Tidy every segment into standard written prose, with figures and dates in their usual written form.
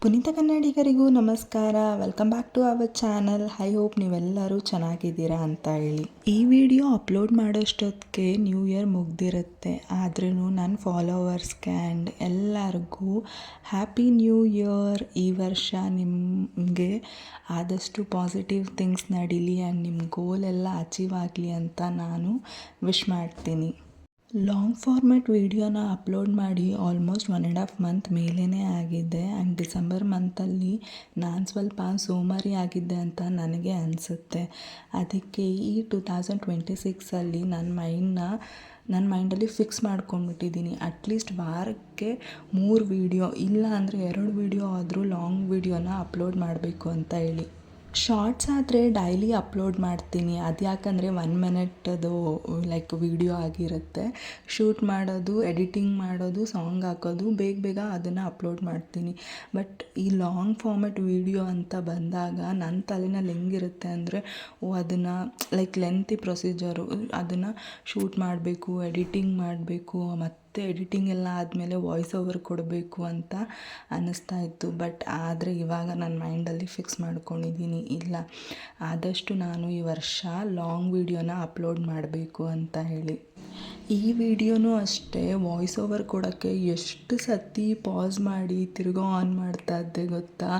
ಪುನೀತ ಕನ್ನಡಿಗರಿಗೂ ನಮಸ್ಕಾರ. Welcome back to our channel. I hope ನೀವೆಲ್ಲರೂ ಚೆನ್ನಾಗಿದ್ದೀರಾ ಅಂತ ಹೇಳಿ. ಈ ವಿಡಿಯೋ ಅಪ್ಲೋಡ್ ಮಾಡೋಷ್ಟೊತ್ತಿಗೆ ನ್ಯೂ ಇಯರ್ ಮುಗ್ದಿರುತ್ತೆ. ಆದ್ರೂ ನನ್ನ ಫಾಲೋವರ್ಸ್ಗೆ ಆ್ಯಂಡ್ ಎಲ್ಲರಿಗೂ ಹ್ಯಾಪಿ ನ್ಯೂ ಇಯರ್. ಈ ವರ್ಷ ನಿಮಗೆ ಆದಷ್ಟು ಪಾಸಿಟಿವ್ ಥಿಂಗ್ಸ್ ನಡೀಲಿ ಆ್ಯಂಡ್ ನಿಮ್ಮ ಗೋಲ್ ಎಲ್ಲ ಅಚೀವ್ ಆಗಲಿ ಅಂತ ನಾನು ವಿಶ್ ಮಾಡ್ತೀನಿ. ಲಾಂಗ್ ಫಾರ್ಮ್ಯಾಟ್ ವೀಡಿಯೋನ ಅಪ್ಲೋಡ್ ಮಾಡಿ ಆಲ್ಮೋಸ್ಟ್ 1.5 ಮಂತ್ ಮೇಲೇ ಆಗಿದೆ. ಆ್ಯಂಡ್ ಡಿಸೆಂಬರ್ ಮಂತಲ್ಲಿ ನಾನು ಸ್ವಲ್ಪ ಸೋಮಾರಿ ಆಗಿದ್ದೆ ಅಂತ ನನಗೆ ಅನಿಸುತ್ತೆ. ಅದಕ್ಕೆ ಈ 2026 ನನ್ನ ಮೈಂಡಲ್ಲಿ ಫಿಕ್ಸ್ ಮಾಡ್ಕೊಂಡ್ಬಿಟ್ಟಿದ್ದೀನಿ. ಅಟ್ಲೀಸ್ಟ್ ವಾರಕ್ಕೆ 3 ವೀಡಿಯೋ ಇಲ್ಲ ಅಂದರೆ 2 ವೀಡಿಯೋ ಆದರೂ ಲಾಂಗ್ ವೀಡಿಯೋನ ಅಪ್ಲೋಡ್ ಮಾಡಬೇಕು ಅಂತ ಹೇಳಿ. ಶಾರ್ಟ್ಸ್ ಆದರೆ ಡೈಲಿ ಅಪ್ಲೋಡ್ ಮಾಡ್ತೀನಿ. ಅದು ಯಾಕಂದರೆ 1 ಮಿನಿಟದು ವೀಡಿಯೋ ಆಗಿರುತ್ತೆ. ಶೂಟ್ ಮಾಡೋದು, ಎಡಿಟಿಂಗ್ ಮಾಡೋದು, ಸಾಂಗ್ ಹಾಕೋದು, ಬೇಗ ಅದನ್ನು ಅಪ್ಲೋಡ್ ಮಾಡ್ತೀನಿ. ಬಟ್ ಈ ಲಾಂಗ್ ಫಾರ್ಮೆಟ್ ವೀಡಿಯೋ ಅಂತ ಬಂದಾಗ ನನ್ನ ತಲೆನಲ್ಲಿ ಹೆಂಗಿರುತ್ತೆ ಅಂದರೆ ಅದನ್ನು ಲೆಂತಿ ಪ್ರೊಸೀಜರು, ಅದನ್ನು ಶೂಟ್ ಮಾಡಬೇಕು, ಎಡಿಟಿಂಗ್ ಮಾಡಬೇಕು, ಮತ್ತು ಎಡಿಟಿಂಗ್ ಎಲ್ಲ ಆದಮೇಲೆ ವಾಯ್ಸ್ ಓವರ್ ಕೊಡಬೇಕು ಅಂತ ಅನ್ನಿಸ್ತಾ ಇತ್ತು. ಬಟ್ ಆದರೆ ಇವಾಗ ನನ್ನ ಮೈಂಡಲ್ಲಿ ಫಿಕ್ಸ್ ಮಾಡ್ಕೊಂಡಿದ್ದೀನಿ, ಇಲ್ಲ ಆದಷ್ಟು ನಾನು ಈ ವರ್ಷ ಲಾಂಗ್ ವೀಡಿಯೋನ ಅಪ್ಲೋಡ್ ಮಾಡಬೇಕು ಅಂತ ಹೇಳಿ. ಈ ವಿಡಿಯೋನೂ ಅಷ್ಟೇ, ವಾಯ್ಸ್ ಓವರ್ ಕೊಡೋಕ್ಕೆ ಎಷ್ಟು ಸತಿ ಪಾಸ್ ಮಾಡಿ ತಿರ್ಗೋ ಆನ್ ಮಾಡ್ತಾ ಇದ್ದೆ ಗೊತ್ತಾ.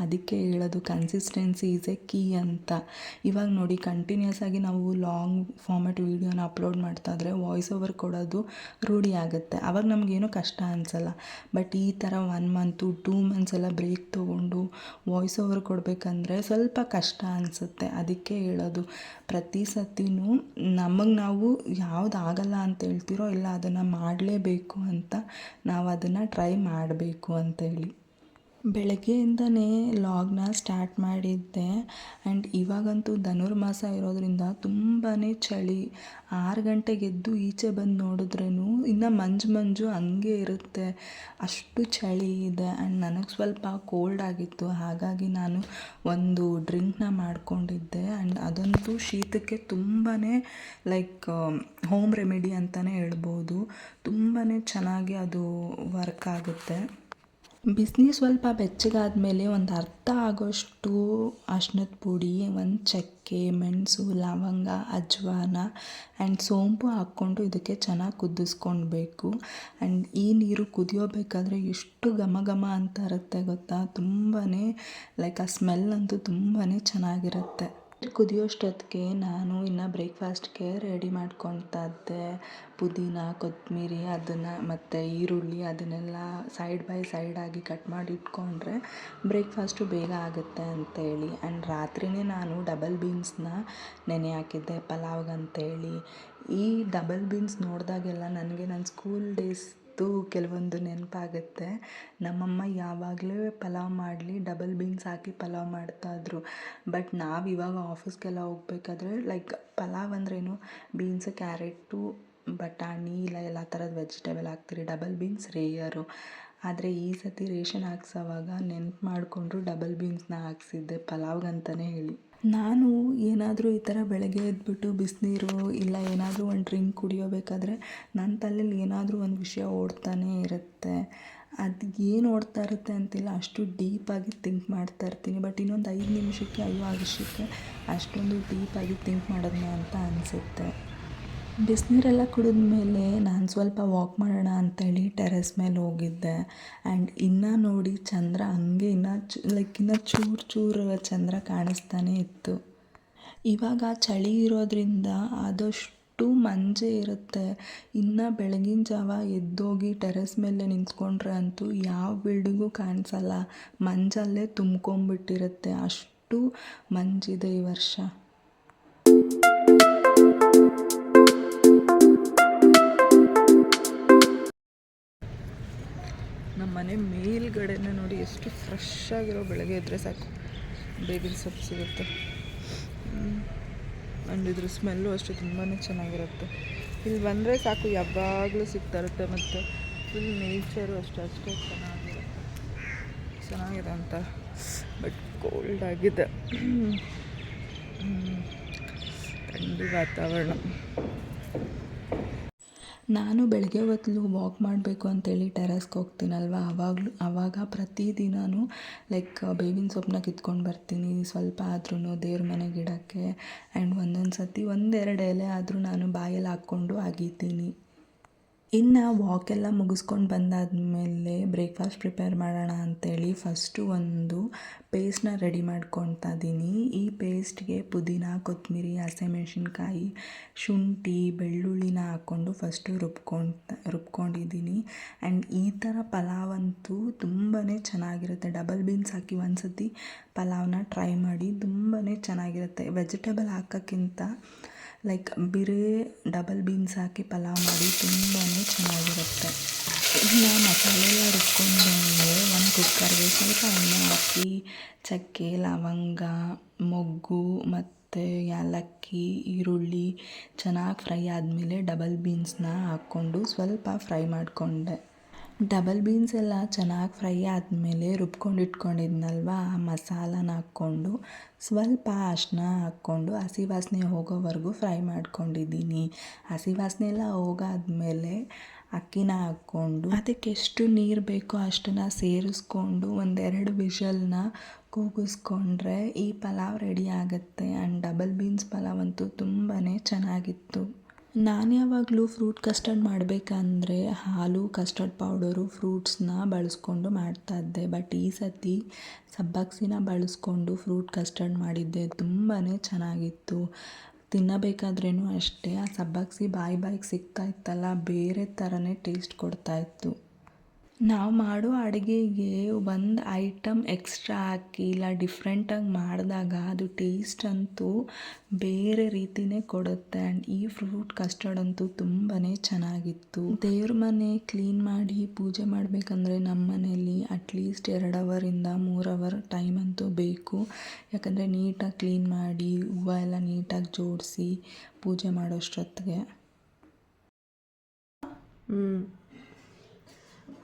ಅದಕ್ಕೆ ಹೇಳೋದು ಕನ್ಸಿಸ್ಟೆನ್ಸಿ ಈಸ್ ಎ ಕೀ ಅಂತ. ಇವಾಗ ನೋಡಿ, ಕಂಟಿನ್ಯೂಸ್ ಆಗಿ ನಾವು ಲಾಂಗ್ ಫಾರ್ಮೆಟ್ ವೀಡಿಯೋನ ಅಪ್ಲೋಡ್ ಮಾಡ್ತಾ ಇದ್ರೆ ವಾಯ್ಸ್ ಓವರ್ ಕೊಡೋದು ರೂಢಿ ಆಗುತ್ತೆ. ಆವಾಗ ನಮಗೇನೂ ಕಷ್ಟ ಅನಿಸಲ್ಲ. ಬಟ್ ಈ ಥರ 1 ಮಂತು 2 ಮಂತ್ಸ್ ಎಲ್ಲ ಬ್ರೇಕ್ ತೊಗೊಂಡು ವಾಯ್ಸ್ ಓವರ್ ಕೊಡಬೇಕಂದ್ರೆ ಸ್ವಲ್ಪ ಕಷ್ಟ ಅನಿಸುತ್ತೆ. ಅದಕ್ಕೆ ಹೇಳೋದು, ಪ್ರತಿ ಸತಿನೂ ನಾವು ಯಾವ್ದು ಆಗಲ್ಲ ಅಂತ ಹೇಳ್ತಿರೋ ಇಲ್ಲ ಅದನ್ನು ಮಾಡಲೇಬೇಕು ಅಂತ ನಾವು ಅದನ್ನು ಟ್ರೈ ಮಾಡಬೇಕು ಅಂತೇಳಿ. ಬೆಳಗ್ಗೆಯಿಂದನೇ ಲಾಗ್ನ ಸ್ಟಾರ್ಟ್ ಮಾಡಿದ್ದೆ. ಆ್ಯಂಡ್ ಇವಾಗಂತೂ ಧನುರ್ಮಾಸ ಇರೋದ್ರಿಂದ ತುಂಬಾ ಚಳಿ. 6 ಗಂಟೆಗೆ ಎದ್ದು ಈಚೆ ಬಂದು ನೋಡಿದ್ರೂ ಇನ್ನು ಮಂಜು ಹಂಗೆ ಇರುತ್ತೆ, ಅಷ್ಟು ಚಳಿ ಇದೆ. ಆ್ಯಂಡ್ ನನಗೆ ಸ್ವಲ್ಪ ಕೋಲ್ಡ್ ಆಗಿತ್ತು, ಹಾಗಾಗಿ ನಾನು ಒಂದು ಡ್ರಿಂಕ್ನ ಮಾಡ್ಕೊಂಡಿದ್ದೆ. ಆ್ಯಂಡ್ ಅದಂತೂ ಶೀತಕ್ಕೆ ತುಂಬಾ ಹೋಮ್ ರೆಮಿಡಿ ಅಂತಲೇ ಹೇಳ್ಬೋದು. ತುಂಬಾ ಚೆನ್ನಾಗಿ ಅದು ವರ್ಕ್ ಆಗುತ್ತೆ. ಬಿಸಿನೀರು ಸ್ವಲ್ಪ ಬೆಚ್ಚಗಾದ್ಮೇಲೆ ಒಂದು ಅರ್ಧ ಆಗೋಷ್ಟು ಅರ್ಶಿನದ ಪುಡಿ, ಒಂದು ಚಕ್ಕೆ, ಮೆಣಸು, ಲವಂಗ, ಅಜ್ವಾನ ಆ್ಯಂಡ್ ಸೋಂಪು ಹಾಕ್ಕೊಂಡು ಇದಕ್ಕೆ ಚೆನ್ನಾಗಿ ಕುದಿಸ್ಕೊಳ್ಬೇಕು. ಆ್ಯಂಡ್ ಈ ನೀರು ಕುದಿಯೋಬೇಕಾದ್ರೆ ಎಷ್ಟು ಘಮ ಅಂತ ಇರುತ್ತೆ ಗೊತ್ತಾ. ತುಂಬಾ ಆ ಸ್ಮೆಲ್ ಅಂತೂ ತುಂಬಾ ಚೆನ್ನಾಗಿರುತ್ತೆ. ಕುದಿಯೋಷ್ಟೊತ್ತಿಗೆ ನಾನು ಇನ್ನು ಬ್ರೇಕ್ಫಾಸ್ಟ್ಗೆ ರೆಡಿ ಮಾಡ್ಕೊಳ್ತಾ ಇದ್ದೆ. ಪುದೀನ, ಕೊತ್ತಂಬರಿ ಅದನ್ನು ಮತ್ತು ಈರುಳ್ಳಿ ಅದನ್ನೆಲ್ಲ ಸೈಡ್ ಬೈ ಸೈಡಾಗಿ ಕಟ್ ಮಾಡಿ ಇಟ್ಕೊಂಡ್ರೆ ಬ್ರೇಕ್ಫಾಸ್ಟು ಬೇಗ ಆಗುತ್ತೆ ಅಂತೇಳಿ. ಆ್ಯಂಡ್ ರಾತ್ರಿಯೇ ನಾನು ಡಬಲ್ ಬೀನ್ಸ್ನ ನೆನೆ ಹಾಕಿದ್ದೆ ಪಲಾವ್ಗಂತೇಳಿ. ಈ ಡಬಲ್ ಬೀನ್ಸ್ ನೋಡಿದಾಗೆಲ್ಲ ನನಗೆ ನನ್ನ ಸ್ಕೂಲ್ ಡೇಸ್ ಕೆಲವೊಂದು ನೆನಪಾಗುತ್ತೆ. ನಮ್ಮಮ್ಮ ಯಾವಾಗಲೂ ಪಲಾವ್ ಮಾಡಲಿ ಡಬಲ್ ಬೀನ್ಸ್ ಹಾಕಿ ಪಲಾವ್ ಮಾಡ್ತಾಯಿದ್ರು. ಬಟ್ ನಾವು ಇವಾಗ ಆಫೀಸ್ಗೆಲ್ಲ ಹೋಗ್ಬೇಕಾದ್ರೆ ಪಲಾವ್ ಅಂದ್ರೇನು, ಬೀನ್ಸ್, ಕ್ಯಾರೆಟು, ಬಟಾಣಿ ಇಲ್ಲ ಎಲ್ಲ ಥರದ ವೆಜಿಟೇಬಲ್ ಹಾಕ್ತೀರಿ, ಡಬಲ್ ಬೀನ್ಸ್ ರೇಯರು. ಆದರೆ ಈ ಸತಿ ರೇಷನ್ ಹಾಕ್ಸೋವಾಗ ನೆನ್ಪು ಮಾಡಿಕೊಂಡು ಡಬಲ್ ಬೀನ್ಸ್ನ ಹಾಕ್ಸಿದ್ದೆ ಪಲಾವ್ಗಂತಲೇ ಹೇಳಿ. ನಾನು ಏನಾದರೂ ಈ ಥರ ಬೆಳಗ್ಗೆ ಎದ್ಬಿಟ್ಟು ಬಿಸಿನೀರು ಇಲ್ಲ ಏನಾದರೂ ಒಂದು ಡ್ರಿಂಕ್ ಕುಡಿಯೋಬೇಕಾದ್ರೆ ನನ್ನ ತಲೆಯಲ್ಲಿ ಏನಾದರೂ ಒಂದು ವಿಷಯ ಓಡ್ತಾನೇ ಇರುತ್ತೆ. ಅದು ಏನು ಓಡ್ತಾ ಇರುತ್ತೆ ಅಂತಿಲ್ಲ, ಅಷ್ಟು ಡೀಪಾಗಿ ಥಿಂಕ್ ಮಾಡ್ತಾ ಇರ್ತೀನಿ. ಬಟ್ ಇನ್ನೊಂದು 5 ನಿಮಿಷಕ್ಕೆ ಆ ವಿಷಯಕ್ಕೆ ಅಷ್ಟೊಂದು ಡೀಪಾಗಿ ಥಿಂಕ್ ಮಾಡೋದನ್ನ ಅಂತ ಅನಿಸುತ್ತೆ. ಬಿಸಿನೀರೆಲ್ಲ ಕುಡಿದ್ಮೇಲೆ ನಾನು ಸ್ವಲ್ಪ ವಾಕ್ ಮಾಡೋಣ ಅಂತೇಳಿ ಟೆರೆಸ್ ಮೇಲೆ ಹೋಗಿದ್ದೆ. ಆ್ಯಂಡ್ ಇನ್ನೂ ನೋಡಿ ಚಂದ್ರ ಹಂಗೆ ಇನ್ನೂ ಚೂರು ಚಂದ್ರ ಕಾಣಿಸ್ತಾನೇ ಇತ್ತು. ಇವಾಗ ಚಳಿ ಇರೋದ್ರಿಂದ ಆದಷ್ಟು ಮಂಜೇ ಇರುತ್ತೆ. ಇನ್ನು ಬೆಳಗಿನ ಜಾವ ಎದ್ದೋಗಿ ಟೆರೆಸ್ ಮೇಲೆ ನಿಂತ್ಕೊಂಡ್ರೆ ಅಂತೂ ಯಾವ ಬಿಲ್ಡಿಂಗೂ ಕಾಣಿಸಲ್ಲ, ಮಂಜಲ್ಲೇ ತುಂಬ್ಕೊಂಬಿಟ್ಟಿರುತ್ತೆ. ಅಷ್ಟು ಮಂಜಿದೆ ಈ ವರ್ಷ. ನಮ್ಮ ಮನೆ ಮೇಲ್ಗಡೆನೇ ನೋಡಿ ಎಷ್ಟು ಫ್ರೆಶ್ ಆಗಿರೋ, ಬೆಳಗ್ಗೆ ಎದ್ದರೆ ಸಾಕು ಬೇವಿನ ಸೊಪ್ಪು ಸಿಗುತ್ತೆ. ಆ್ಯಂಡ್ ಇದ್ರ ಸ್ಮೆಲ್ಲು ಅಷ್ಟೇ ತುಂಬಾ ಚೆನ್ನಾಗಿರುತ್ತೆ. ಇಲ್ಲಿ ಬಂದರೆ ಸಾಕು ಯಾವಾಗಲೂ ಸಿಗ್ತಾ ಇರುತ್ತೆ. ಮತ್ತು ಫುಲ್ ನೇಚರು ಅಷ್ಟೇ ಚೆನ್ನಾಗಿದೆ ಅಂತ. ಬಟ್ ಕೋಲ್ಡ್ ಆಗಿದೆ, ಥಂಡಿ ವಾತಾವರಣ. ನಾನು ಬೆಳಗ್ಗೆ ಹೊತ್ತು ವಾಕ್ ಮಾಡಬೇಕು ಅಂತೇಳಿ ಟೆರೆಸ್ಗೆ ಹೋಗ್ತೀನಲ್ವ, ಆವಾಗ ಪ್ರತಿದಿನವೂ ಲೈಕ್ ಬೇವಿನ ಸೊಪ್ಪನ್ನ ಕಿತ್ಕೊಂಡು ಬರ್ತೀನಿ, ಸ್ವಲ್ಪ ಆದ್ರೂ ದೇವ್ರ ಮನೆಗೆ ಇಡೋಕ್ಕೆ. ಆ್ಯಂಡ್ ಒಂದೊಂದು ಸತಿ ಒಂದೆರಡು ಎಲೆ ಆದರೂ ನಾನು ಬಾಯಲ್ಲಿ ಹಾಕ್ಕೊಂಡು ಅಗೀತೀನಿ. ಇನ್ನು ವಾಕೆಲ್ಲ ಮುಗಿಸ್ಕೊಂಡು ಬಂದಾದಮೇಲೆ ಬ್ರೇಕ್ಫಾಸ್ಟ್ ಪ್ರಿಪೇರ್ ಮಾಡೋಣ ಅಂಥೇಳಿ ಫಸ್ಟು ಒಂದು ಪೇಸ್ಟ್ನ ರೆಡಿ ಮಾಡ್ಕೊತಾ ಇದ್ದೀನಿ. ಈ ಪೇಸ್ಟ್ಗೆ ಪುದೀನ, ಕೊತ್ತಂಬರಿ, ಹಸಿಮೆಣ್ಸಿನ್ಕಾಯಿ, ಶುಂಠಿ, ಬೆಳ್ಳುಳ್ಳಿನ ಹಾಕ್ಕೊಂಡು ಫಸ್ಟು ರುಬ್ಕೊಂಡಿದ್ದೀನಿ. ಆ್ಯಂಡ್ ಈ ಥರ ಪಲಾವ್ ಅಂತೂ ತುಂಬಾ ಚೆನ್ನಾಗಿರುತ್ತೆ. ಡಬಲ್ ಬೀನ್ಸ್ ಹಾಕಿ ಒಂದು ಸತಿ ಪಲಾವ್ನ ಟ್ರೈ ಮಾಡಿ, ತುಂಬಾ ಚೆನ್ನಾಗಿರುತ್ತೆ. ವೆಜಿಟೇಬಲ್ ಹಾಕೋಕ್ಕಿಂತ ಲೈಕ್ ಬರೀ ಡಬಲ್ ಬೀನ್ಸ್ ಹಾಕಿ ಪಲಾವ್ ಮಾಡಿ ತುಂಬಾ ಚೆನ್ನಾಗಿರುತ್ತೆ. ಇನ್ನು ಮಸಾಲೆ ಎಲ್ಲ ರುಬ್ಕೊಂಡ್ಮೇಲೆ ಒಂದು ಕುಕ್ಕರ್ಗೆ ಸ್ವಲ್ಪ ಎಣ್ಣೆ ಹಾಕಿ ಚಕ್ಕೆ, ಲವಂಗ, ಮೊಗ್ಗು ಮತ್ತು ಏಲಕ್ಕಿ, ಈರುಳ್ಳಿ ಚೆನ್ನಾಗಿ ಫ್ರೈ ಆದಮೇಲೆ ಡಬಲ್ ಬೀನ್ಸ್ನ ಹಾಕ್ಕೊಂಡು ಸ್ವಲ್ಪ ಫ್ರೈ ಮಾಡಿಕೊಂಡೆ. ಡಬಲ್ ಬೀನ್ಸ್ ಎಲ್ಲ ಚೆನ್ನಾಗಿ ಫ್ರೈ ಆದಮೇಲೆ ರುಬ್ಕೊಂಡಿಟ್ಕೊಂಡಿದ್ನಲ್ವ, ಆ ಮಸಾಲನ ಹಾಕ್ಕೊಂಡು ಸ್ವಲ್ಪ ಅರಿಶಿನ ಹಾಕ್ಕೊಂಡು ಹಸಿ ವಾಸನೆ ಹೋಗೋವರೆಗೂ ಫ್ರೈ ಮಾಡ್ಕೊಂಡಿದ್ದೀನಿ. ಹಸಿ ವಾಸನೆ ಎಲ್ಲ ಹೋಗಾದ್ಮೇಲೆ ಅಕ್ಕಿನ ಹಾಕ್ಕೊಂಡು ಅದಕ್ಕೆ ಎಷ್ಟು ನೀರು ಬೇಕೋ ಅಷ್ಟನ್ನು ಸೇರಿಸ್ಕೊಂಡು ಒಂದೆರಡು ವಿಷಲ್ನ ಕೂಗಿಸ್ಕೊಂಡ್ರೆ ಈ ಪಲಾವ್ ರೆಡಿ ಆಗುತ್ತೆ. ಆ್ಯಂಡ್ ಡಬಲ್ ಬೀನ್ಸ್ ಪಲಾವ್ ಅಂತೂ ತುಂಬಾ ಚೆನ್ನಾಗಿತ್ತು. ನಾನು ಯಾವಾಗಲೂ ಫ್ರೂಟ್ ಕಸ್ಟರ್ಡ್ ಮಾಡಬೇಕಂದ್ರೆ ಹಾಲು, ಕಸ್ಟರ್ಡ್ ಪೌಡರು, ಫ್ರೂಟ್ಸ್ನ ಬಳಸ್ಕೊಂಡು ಮಾಡ್ತಾಯಿದ್ದೆ. ಬಟ್ ಈ ಸತಿ ಸಬ್ಬಕ್ಸಿನ ಬಳಸ್ಕೊಂಡು ಫ್ರೂಟ್ ಕಸ್ಟರ್ಡ್ ಮಾಡಿದ್ದೆ. ತುಂಬಾ ಚೆನ್ನಾಗಿತ್ತು. ತಿನ್ನಬೇಕಾದ್ರೂ ಅಷ್ಟೇ ಆ ಸಬ್ಬಕ್ಸಿ ಬಾಯಿಗೆ ಸಿಗ್ತಾಯಿತ್ತಲ್ಲ, ಬೇರೆ ಥರನೇ ಟೇಸ್ಟ್ ಕೊಡ್ತಾಯಿತ್ತು. ನಾವು ಮಾಡೋ ಅಡುಗೆಗೆ ಒಂದು ಐಟಮ್ ಎಕ್ಸ್ಟ್ರಾ ಹಾಕಿ ಇಲ್ಲ ಡಿಫ್ರೆಂಟಾಗಿ ಮಾಡಿದಾಗ ಅದು ಟೇಸ್ಟ್ ಅಂತೂ ಬೇರೆ ರೀತಿಯೇ ಕೊಡುತ್ತೆ. ಆ್ಯಂಡ್ ಈ ಫ್ರೂಟ್ ಕಸ್ಟರ್ಡ್ ಅಂತೂ ತುಂಬಾ ಚೆನ್ನಾಗಿತ್ತು. ದೇವ್ರ ಮನೆ ಕ್ಲೀನ್ ಮಾಡಿ ಪೂಜೆ ಮಾಡಬೇಕಂದ್ರೆ ನಮ್ಮ ಮನೆಯಲ್ಲಿ ಅಟ್ಲೀಸ್ಟ್ 2 ಅವರಿಂದ 3 ಅವರ್ ಟೈಮ್ ಅಂತೂ ಬೇಕು. ಯಾಕಂದರೆ ನೀಟಾಗಿ ಕ್ಲೀನ್ ಮಾಡಿ ಹೂವು ಎಲ್ಲ ನೀಟಾಗಿ ಜೋಡಿಸಿ ಪೂಜೆ ಮಾಡೋಷ್ಟೊತ್ತಿಗೆ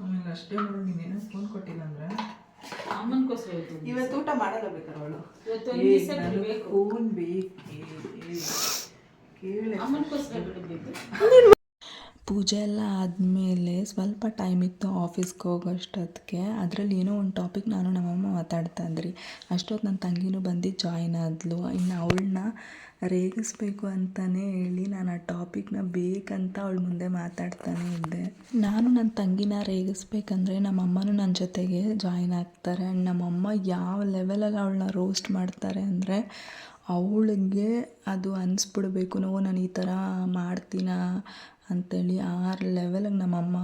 ಆಮೇಲೆ ಅಷ್ಟೇ ನೋಡಿ, ನೀನೇನೋ ಫೋನ್ ಕೊಟ್ಟಿಲ್ಲ ಅಂದ್ರೆ ಅಮ್ಮನಿಗೋಸ್ಕರ ಇವತ್ತು ಊಟ ಮಾಡಲ್ಲ ಬೇಕಾರೆ ಅವಳು ಫೋನ್ ಬೇಕೇ ಕೇಳಿ ಅಮ್ಮನಿಗೋಸ್ಕರ ಬಿಡಬೇಕು. ಪೂಜೆ ಎಲ್ಲ ಆದಮೇಲೆ ಸ್ವಲ್ಪ ಟೈಮ್ ಇತ್ತು ಆಫೀಸ್ಗೆ ಹೋಗೋಷ್ಟೊತ್ತಿಗೆ. ಅದರಲ್ಲಿ ಏನೋ ಒಂದು ಟಾಪಿಕ್ ನಾನು ನಮ್ಮಮ್ಮ ಮಾತಾಡ್ತಾ ಇದ್ರಿ. ಅಷ್ಟೊತ್ತು ನನ್ನ ತಂಗಿನೂ ಬಂದು ಜಾಯ್ನ್ ಆದಳು. ಇನ್ನು ಅವಳನ್ನ ರೇಗಿಸ್ಬೇಕು ಅಂತಲೇ ಹೇಳಿ ನಾನು ಆ ಟಾಪಿಕ್ನ ಬೇಕಂತ ಅವಳ ಮುಂದೆ ಮಾತಾಡ್ತಾನೇ ಇದ್ದೆ. ನಾನು ನನ್ನ ತಂಗಿನ ರೇಗಿಸ್ಬೇಕಂದ್ರೆ ನಮ್ಮಮ್ಮನೂ ನನ್ನ ಜೊತೆಗೆ ಜಾಯ್ನ್ ಆಗ್ತಾರೆ. ಆ್ಯಂಡ್ ನಮ್ಮಮ್ಮ ಯಾವ ಲೆವೆಲಲ್ಲಿ ಅವಳನ್ನ ರೋಸ್ಟ್ ಮಾಡ್ತಾರೆ ಅಂದರೆ ಅವಳಿಗೆ ಅದು ಅನಿಸ್ಬಿಡ್ಬೇಕು, ನಾನು ಈ ಥರ ಮಾಡ್ತೀನ ಅಂಥೇಳಿ ಆ ಲೆವೆಲಿಗೆ ನಮ್ಮಮ್ಮ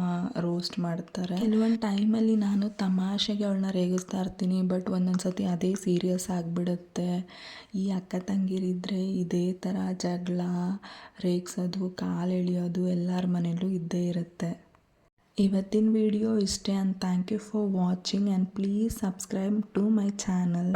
ರೋಸ್ಟ್ ಮಾಡ್ತಾರೆ. ಕೆಲವೊಂದು ಟೈಮಲ್ಲಿ ನಾನು ತಮಾಷೆಗೆ ಅವಳನ್ನ ರೇಗಿಸ್ತಾ ಇರ್ತೀನಿ, ಬಟ್ ಒಂದೊಂದು ಸತಿ ಅದೇ ಸೀರಿಯಸ್ ಆಗಿಬಿಡುತ್ತೆ. ಈ ಅಕ್ಕ ತಂಗಿರಿದ್ರೆ ಇದೇ ಥರ ಜಗಳ, ರೇಗಿಸೋದು, ಕಾಲು ಎಳೆಯೋದು ಎಲ್ಲರ ಮನೆಯಲ್ಲೂ ಇದ್ದೇ ಇರುತ್ತೆ. ಇವತ್ತಿನ ವಿಡಿಯೋ ಇಷ್ಟೇ. And thank you for watching and please subscribe to my channel.